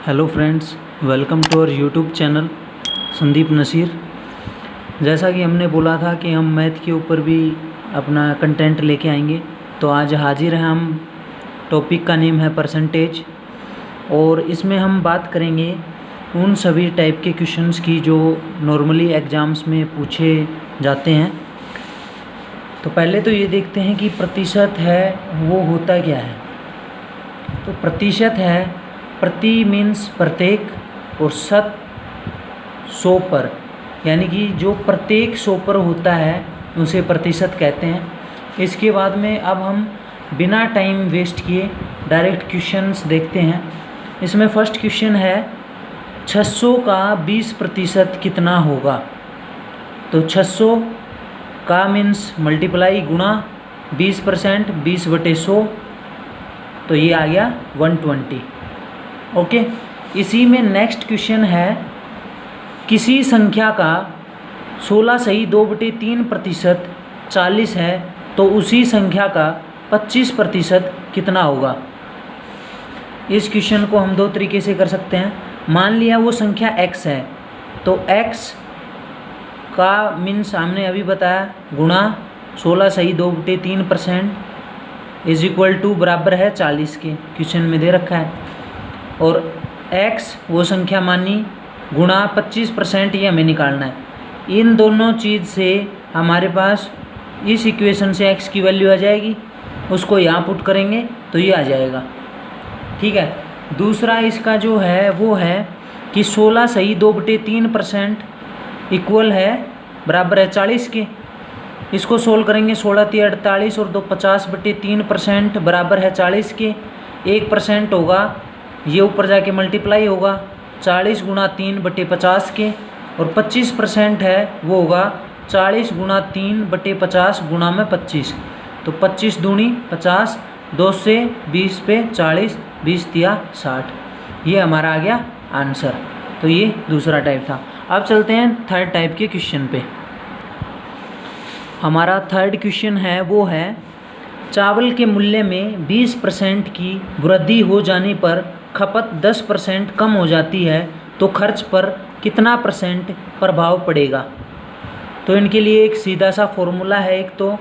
Hello friends, welcome to our YouTube channel Sandeep Naseer. जैसा कि हमने बोला था कि हम मैथ के ऊपर भी अपना कंटेंट लेके आएंगे, तो आज हाजिर हैं हम। टॉपिक का नेम है परसेंटेज, और इसमें हम बात करेंगे उन सभी टाइप के क्वेश्चंस की जो नॉर्मली एग्ज़ाम्स में पूछे जाते हैं। तो पहले तो ये देखते हैं कि प्रतिशत है वो होता क्या है। तो प्रतिशत है, प्रति मीन्स प्रत्येक, और शत 100 पर, यानी कि जो प्रत्येक 100 पर होता है उसे प्रतिशत कहते हैं। इसके बाद में अब हम बिना टाइम वेस्ट किए डायरेक्ट क्वेश्चंस देखते हैं। इसमें फर्स्ट क्वेश्चन है 600 का 20% कितना होगा। तो 600 का मीन्स मल्टीप्लाई गुणा 20%, 20/100, तो ये आ गया 120। ओके। इसी में नेक्स्ट क्वेश्चन है किसी संख्या का 16 सही 2/3% 40 है, तो उसी संख्या का 25% कितना होगा। इस क्वेश्चन को हम दो तरीके से कर सकते हैं। मान लिया वो संख्या x है, तो x का मीन्स हमने अभी बताया गुणा 16 सही 2/3% इज इक्वल टू बराबर है 40 के, क्वेश्चन में दे रखा है। और x वो संख्या मानी गुणा 25%, ये हमें निकालना है। इन दोनों चीज़ से हमारे पास इस इक्वेशन से x की वैल्यू आ जाएगी, उसको यहाँ पुट करेंगे तो ये आ जाएगा। ठीक है। दूसरा इसका जो है वो है कि 16 सही 2/3% इक्वल है बराबर है 40 के। इसको सोल्व करेंगे, 16 × 48 और 2 50/3% बराबर है 40 के। 1% होगा, ये ऊपर जाके मल्टीप्लाई होगा 40 × 3/50 के, और 25% है वो होगा 40 × 3/50 गुणा में 25, तो 25 दूनी 50, 2 से 20 पे 40, 20 तिया 60, ये हमारा आ गया आंसर। तो ये दूसरा टाइप था। अब चलते हैं थर्ड टाइप के क्वेश्चन पे। हमारा थर्ड क्वेश्चन है वो है चावल के मूल्य में 20% की वृद्धि हो जाने पर खपत 10% कम हो जाती है, तो खर्च पर कितना % प्रभाव पड़ेगा। तो इनके लिए एक सीधा सा फॉर्मूला है। एक तो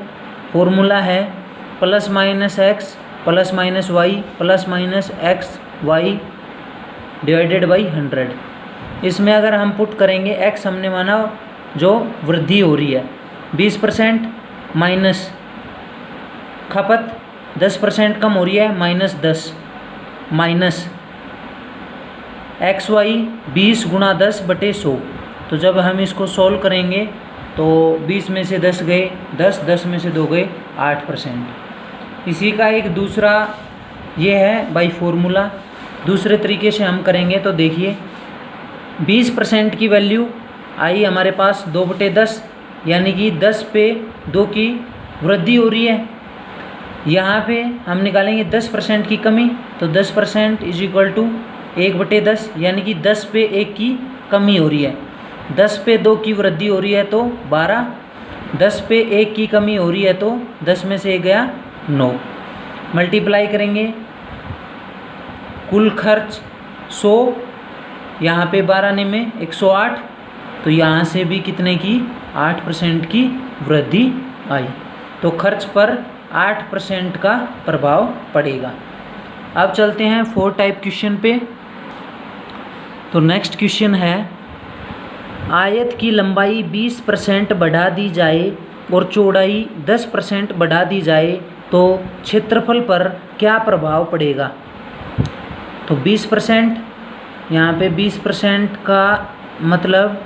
फॉर्मूला है +-x +-y +-xy divided by 100। इसमें अगर हम पुट करेंगे x हमने माना जो वृद्धि हो रही है 20% माइनस खपत 10% कम हो रही है -10 माइनस xy 20 × 10/100। तो जब हम इसको सॉल्व करेंगे तो 20 में से 10 गए 10, 10 में से 2 गए 8%। इसी का एक दूसरा ये है बाई फॉर्मूला। दूसरे तरीके से हम करेंगे तो देखिए 20% की वैल्यू आई हमारे पास 2/10, यानी कि 10 पे 2 की वृद्धि हो रही है। यहाँ पे हम निकालेंगे 10% की कमी, तो 10% इज इक्वल टू 1/10, यानी कि 10 पे 1 की कमी हो रही है। 10 पे 2 की वृद्धि हो रही है तो 12, 10 पे 1 की कमी हो रही है तो 10 में से 1 गया 9। मल्टीप्लाई करेंगे, कुल खर्च 100, यहाँ पे 12 ने में 108, तो यहाँ से भी कितने की 8% की वृद्धि आई, तो खर्च पर 8% का प्रभाव पड़ेगा। अब चलते हैं 4 टाइप क्वेश्चन पे। तो नेक्स्ट क्वेश्चन है आयत की लंबाई 20% बढ़ा दी जाए और चौड़ाई 10% बढ़ा दी जाए, तो क्षेत्रफल पर क्या प्रभाव पड़ेगा। तो 20%, यहाँ पे 20% का मतलब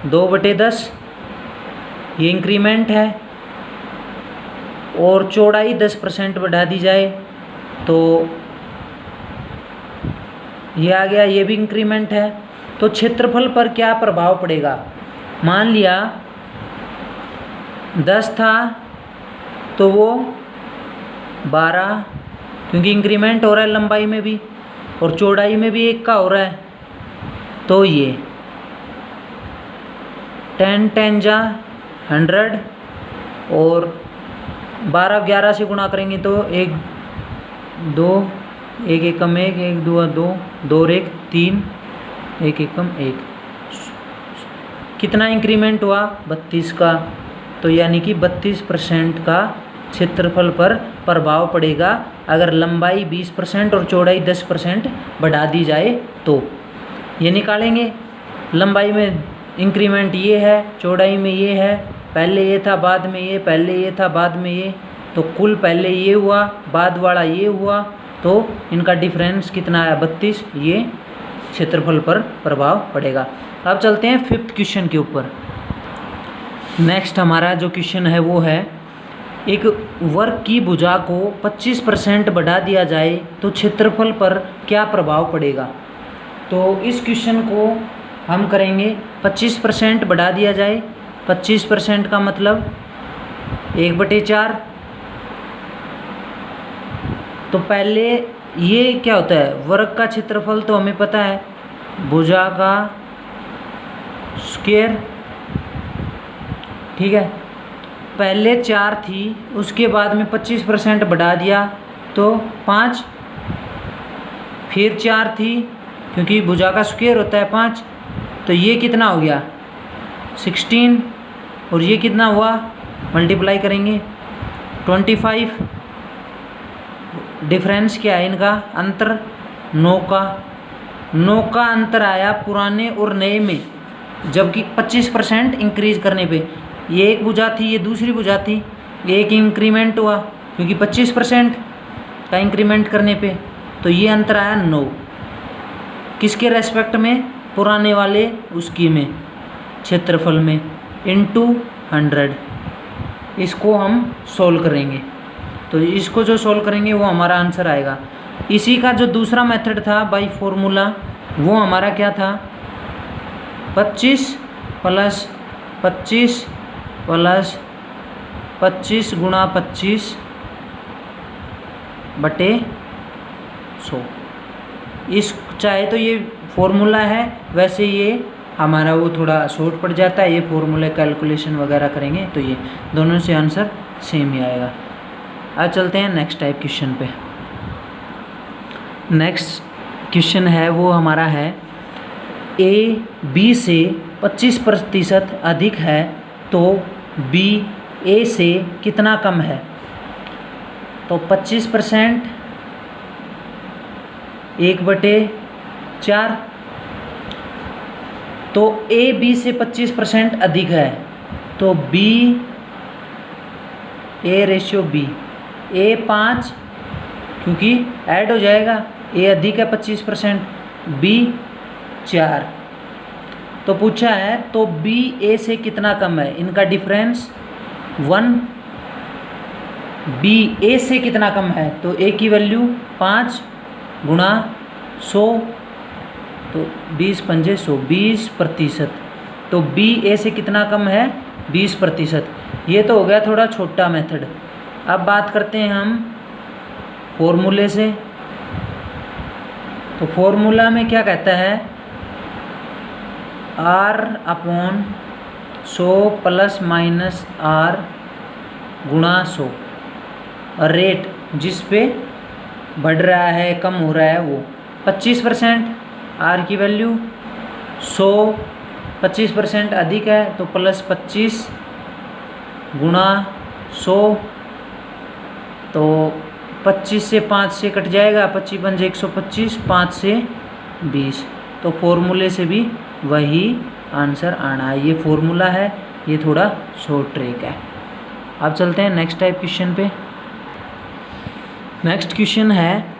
2/10, ये इंक्रीमेंट है, और चौड़ाई 10% बढ़ा दी जाए तो ये आ गया, ये भी इंक्रीमेंट है। तो क्षेत्रफल पर क्या प्रभाव पड़ेगा। मान लिया 10 था तो वो 12, क्योंकि इंक्रीमेंट हो रहा है लंबाई में भी और चौड़ाई में भी 1 का हो रहा है, तो ये 10 10 जा 100, और 12 11 से गुणा करेंगे तो 1 2 एक एकम एक, एक दुआ दो, दो और एक तीन, एक एकम एक। कितना इंक्रीमेंट हुआ? 32 का। तो यानी कि 32% का क्षेत्रफल पर प्रभाव पड़ेगा अगर लंबाई 20% और चौड़ाई 10% बढ़ा दी जाए तो। ये निकालेंगे। लंबाई में इंक्रीमेंट ये है, चौड़ाई में ये है, पहले ये था बाद में ये, पहले ये था बाद में ये, तो कुल पहले ये हुआ बाद वाला ये हुआ, तो इनका डिफरेंस कितना आया? 32। ये क्षेत्रफल पर प्रभाव पड़ेगा। अब चलते हैं 5th क्वेश्चन के ऊपर। नेक्स्ट हमारा जो क्वेश्चन है वो है, एक वर्ग की भुजा को 25% बढ़ा दिया जाए तो क्षेत्रफल पर क्या प्रभाव पड़ेगा? तो इस क्वेश्चन को हम करेंगे 25% बढ़ा दिया जाए। 25% का मतलब 1/4। तो पहले ये क्या होता है? वर्ग का क्षेत्रफल तो हमें पता है, भुजा का स्क्वायर, ठीक है। पहले 4 थी, उसके बाद में 25% बढ़ा दिया तो 5, फिर 4 थी क्योंकि भुजा का स्क्वायर होता है 5, तो ये कितना हो गया? 16, और ये कितना हुआ? मल्टीप्लाई करेंगे 25। डिफरेंस क्या है इनका? अंतर 9 का। 9 का अंतर आया पुराने और नए में, जबकि 25% इंक्रीज करने पे। ये एक भुजा थी, ये दूसरी भुजा थी, एक इंक्रीमेंट हुआ क्योंकि 25% का इंक्रीमेंट करने पे, तो ये अंतर आया 9। किसके रेस्पेक्ट में? पुराने वाले उसकी में, क्षेत्रफल में, इनटू 100। इसको हम सोल्व करेंगे, तो इसको जो सोल्व करेंगे वो हमारा आंसर आएगा। इसी का जो दूसरा मेथड था बाय फॉर्मूला, वो हमारा क्या था? 25 प्लस 25 प्लस 25 गुणा 25 बटे 100। इस चाहे तो ये फॉर्मूला है, वैसे ये हमारा वो थोड़ा शॉर्ट पड़ जाता है, ये फॉर्मूला कैलकुलेशन वगैरह करेंगे तो ये दोनों से आंसर सेम ही आएगा। अब चलते हैं नेक्स्ट टाइप क्वेश्चन पे। नेक्स्ट क्वेश्चन है वो हमारा है, ए बी से 25% अधिक है तो बी ए से कितना कम है? तो 25% 1/4, तो ए बी से 25% अधिक है तो बी ए रेशियो बी, ए 5 क्योंकि ऐड हो जाएगा, ए अधिक है 25%, बी 4। तो पूछा है तो बी ए से कितना कम है? इनका डिफरेंस 1। बी ए से कितना कम है? तो ए की वैल्यू 5 गुणा 100, तो 20 पंजे 100, 20%। तो बी ए से कितना कम है? 20%। ये तो हो गया थोड़ा छोटा मेथड। अब बात करते हैं हम फॉर्मूले से। तो फॉर्मूला में क्या कहता है? R/100 प्लस माइनस R गुणा 100, और रेट जिस पे बढ़ रहा है कम हो रहा है वो 25%। R की वैल्यू 100, 25% अधिक है तो प्लस 25 गुणा 100, तो 25 से 5 से कट जाएगा, 25 पंजे 125, 5 से 20। तो फॉर्मूले से भी वही आंसर आना है। ये फॉर्मूला है, ये थोड़ा शॉर्ट ट्रिक है। अब चलते हैं नेक्स्ट टाइप क्वेश्चन पे। नेक्स्ट क्वेश्चन है,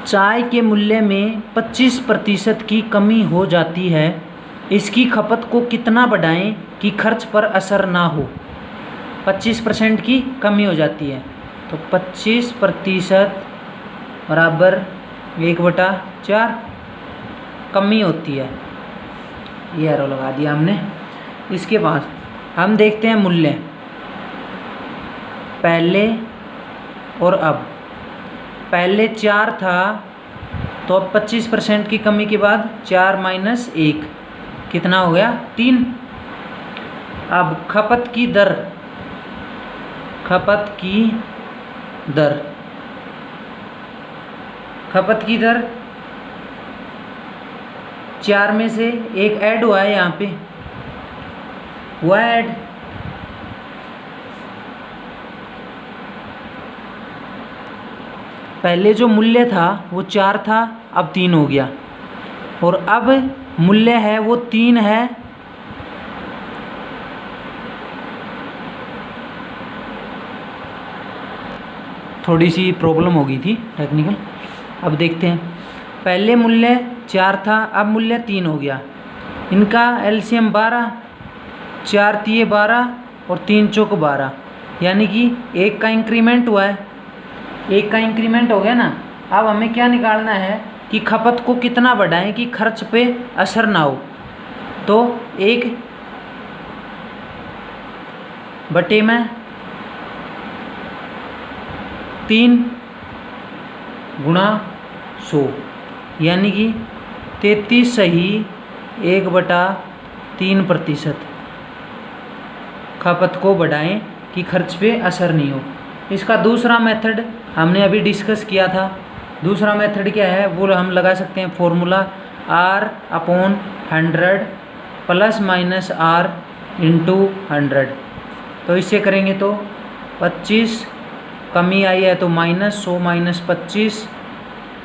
चाय के मूल्य में 25% की कमी हो जाती है, इसकी खपत को कितना बढ़ाएं कि खर्च पर असर ना हो? 25% की कमी हो जाती है तो 25% बराबर 1/4 कमी होती है। ये एरो लगा दिया हमने। इसके बाद हम देखते हैं मूल्य पहले और अब। पहले 4 था तो अब 25% की कमी के बाद 4 माइनस 1 कितना हो गया? 3। अब खपत की दर, खपत की दर खपत की दर 4 में से एक ऐड हुआ है, यहाँ पे हुआ है ऐड। पहले जो मूल्य था वो 4 था, अब 3 हो गया, और अब मूल्य है वो 3 है। थोड़ी सी प्रॉब्लम हो गई थी टेक्निकल। अब देखते हैं, पहले मूल्य 4 था, अब मूल्य 3 हो गया। इनका एलसीएम 12, 4 तिये 12 और 3 चौक 12, यानी कि 1 का इंक्रीमेंट हुआ है, 1 का इंक्रीमेंट हो गया ना। अब हमें क्या निकालना है कि खपत को कितना बढ़ाएं कि खर्च पे असर ना हो। तो 1 बटे में 3 गुणा 100, यानी कि 33 सही 1/3% खपत को बढ़ाएं कि खर्च पे असर नहीं हो। इसका दूसरा मेथड हमने अभी डिस्कस किया था। दूसरा मेथड क्या है वो हम लगा सकते हैं, फॉर्मूला R/100 ± R × 100। तो इससे करेंगे तो 25 कमी आई है तो -100 - 25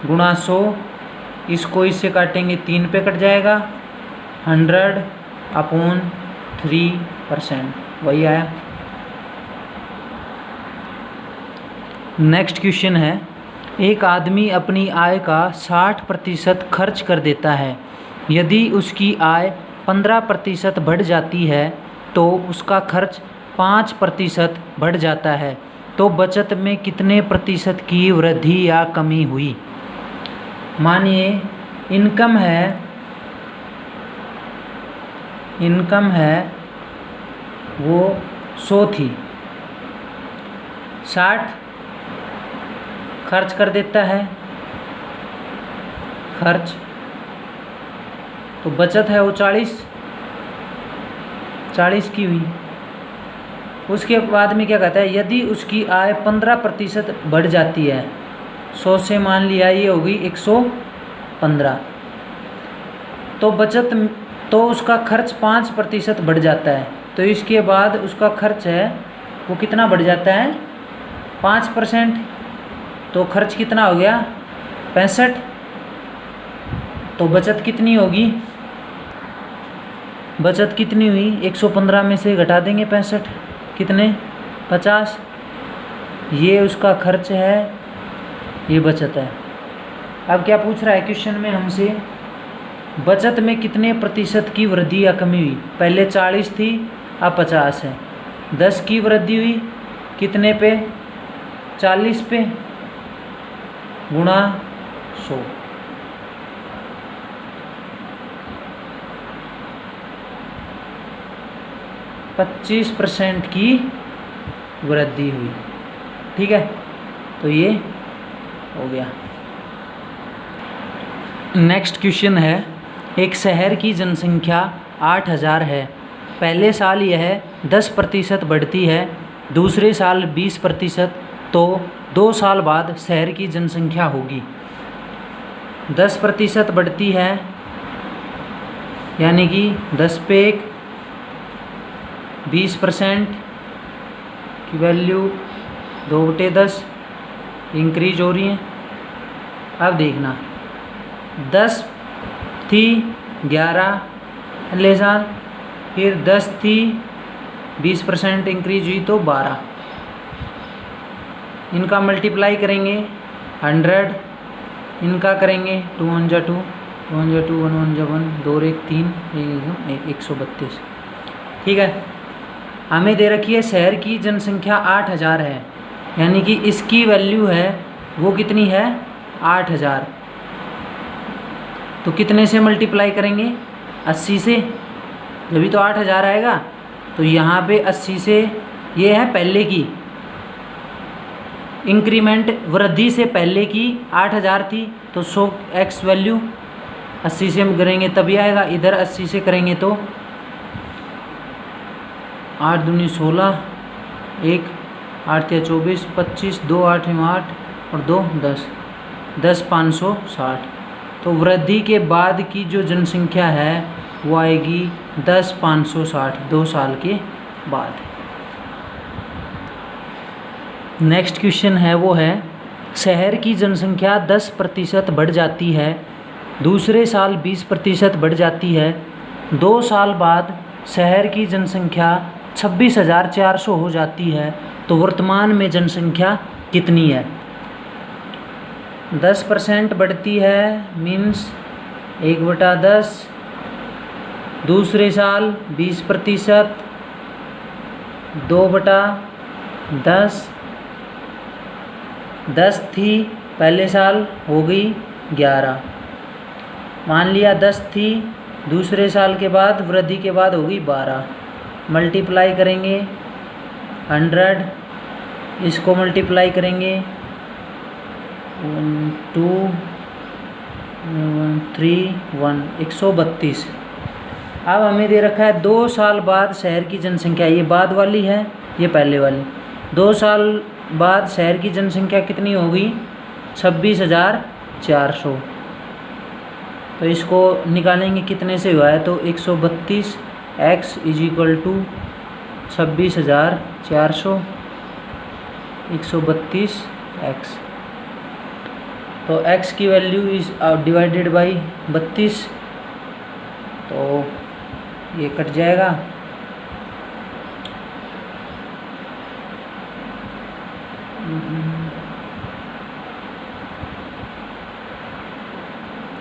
गुणा 100, इसको इससे काटेंगे 3 पे कट जाएगा, 100/3%, वही आया। नेक्स्ट क्वेश्चन है, एक आदमी अपनी आय का 60% खर्च कर देता है। यदि उसकी आय 15% बढ़ जाती है तो उसका खर्च 5% बढ़ जाता है, तो बचत में कितने प्रतिशत की वृद्धि या कमी हुई। मानिए इनकम है वो 100 थी, 60 खर्च कर देता है खर्च, तो बचत है वो 40 की हुई। उसके बाद में क्या कहता है, यदि उसकी आय 15% बढ़ जाती है, 100 से मान लिया ये होगी 115, तो तो उसका खर्च 5% बढ़ जाता है, तो इसके बाद उसका खर्च है वो कितना बढ़ जाता है 5%, तो खर्च कितना हो गया 65, तो बचत कितनी होगी, बचत कितनी हुई 115 में से घटा देंगे 65, कितने 50, ये उसका खर्च है, ये बचत है। अब क्या पूछ रहा है क्वेश्चन में हमसे, बचत में कितने प्रतिशत की वृद्धि या कमी हुई। पहले 40 थी अब 50 है, 10 की वृद्धि हुई कितने पे 40 पे गुणा 100, %25 की वृद्धि हुई। ठीक है, तो ये हो गया। नेक्स्ट क्वेश्चन है, एक शहर की जनसंख्या 8000 है। पहले साल यह 10% बढ़ती है, दूसरे साल 20%, तो 2 साल बाद शहर की जनसंख्या होगी। 10% बढ़ती है यानी कि 10 पे 1, 20% की वैल्यू 2/10 इंक्रीज हो रही है। अब देखना 10 थी 11 अगले साल, फिर 10 थी 20% इंक्रीज हुई तो 12, इनका मल्टीप्लाई करेंगे 100, इनका करेंगे 2 1 जा 2, 2 1 जा 2, 1 1 जा 1, 2 और 1 3, 132। ठीक है, हमें दे रखी है शहर की जनसंख्या 8000 है, यानी कि इसकी वैल्यू है वो कितनी है 8000, तो कितने से मल्टीप्लाई करेंगे 80 से, जब भी तो 8000 आएगा। तो यहाँ पे 80 से, ये है पहले की इंक्रीमेंट, वृद्धि से पहले की 8000 थी, तो 100x वैल्यू 80 से करेंगे तभी आएगा। इधर 80 से करेंगे तो 8 दूनी 16, 1 8 या 24, 25, 2 8 8 और 2 10, 10,560। तो वृद्धि के बाद की जो जनसंख्या है वो आएगी 10,560 2 साल के बाद। नेक्स्ट क्वेश्चन है वो है शहर की जनसंख्या 10% बढ़ जाती है, दूसरे साल 20% बढ़ जाती है, 2 साल बाद शहर की जनसंख्या 26,400 हो जाती है, तो वर्तमान में जनसंख्या कितनी है। 10% बढ़ती है मीन्स 1/10, दूसरे साल 20%, 2/10, 10 थी पहले साल हो गई 11, मान लिया 10 थी, दूसरे साल के बाद वृद्धि के बाद हो गई 12, मल्टीप्लाई करेंगे 100, इसको मल्टीप्लाई करेंगे 1 2 3 1 132। अब हमें दे रखा है 2 साल बाद शहर की जनसंख्या, ये बाद वाली है ये पहले वाली। 2 साल बाद शहर की जनसंख्या कितनी होगी 26,400। तो इसको निकालेंगे कितने से हुआ है, तो 132 x = 26,400 132 x। तो x की वैल्यू इज डिवाइडेड बाई 32, तो ये कट जाएगा।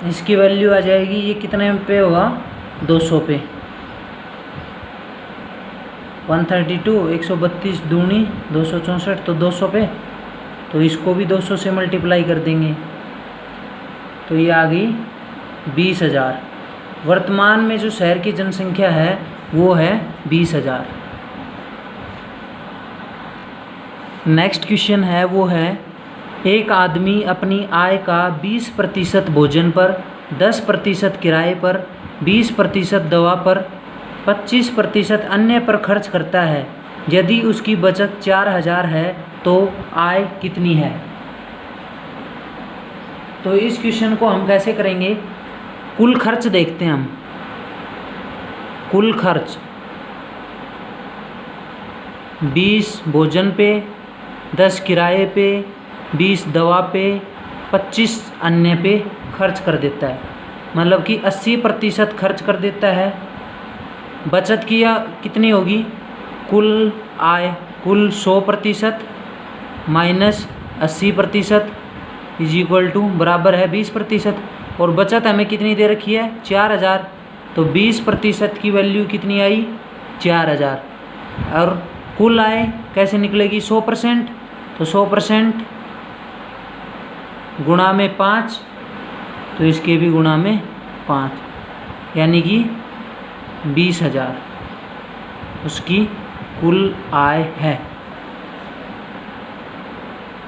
इसकी वैल्यू आ जाएगी, ये कितने पे होगा 200 पे, 132 132 दूनी 264, तो 200 पे, तो इसको भी 200 से मल्टीप्लाई कर देंगे, तो ये आ गई 20,000। वर्तमान में जो शहर की जनसंख्या है वो है 20,000। नेक्स्ट क्वेश्चन है वो है एक आदमी अपनी आय का 20% भोजन पर, 10% किराए पर, 20% दवा पर, 25% अन्य पर खर्च करता है। यदि उसकी बचत 4,000 है तो आय कितनी है। तो इस क्वेश्चन को हम कैसे करेंगे, कुल खर्च देखते हैं हम। कुल खर्च 20 भोजन पे, 10 किराए पे, 20 दवा पे, 25 अन्य पे खर्च कर देता है, मतलब कि 80% खर्च कर देता है। बचत किया कितनी होगी, कुल आय कुल 100% माइनस 80% = बराबर है 20%, और बचत हमें कितनी दे रखी है 4,000, तो 20% की वैल्यू कितनी आई 4,000। और कुल आय कैसे निकलेगी 100%, तो 100% गुणा में 5, तो इसके भी गुणा में 5, यानी कि 20,000 उसकी कुल आय है।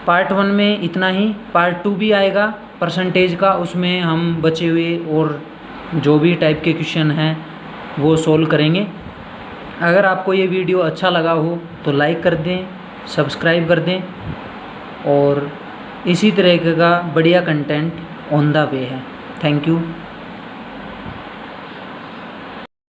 पार्ट 1 में इतना ही, पार्ट 2 भी आएगा परसेंटेज का, उसमें हम बचे हुए और जो भी टाइप के क्वेश्चन हैं वो सोल्व करेंगे। अगर आपको ये वीडियो अच्छा लगा हो तो लाइक कर दें, सब्सक्राइब कर दें, और इसी तरह का बढ़िया कंटेंट ऑन द वे है। Thank you.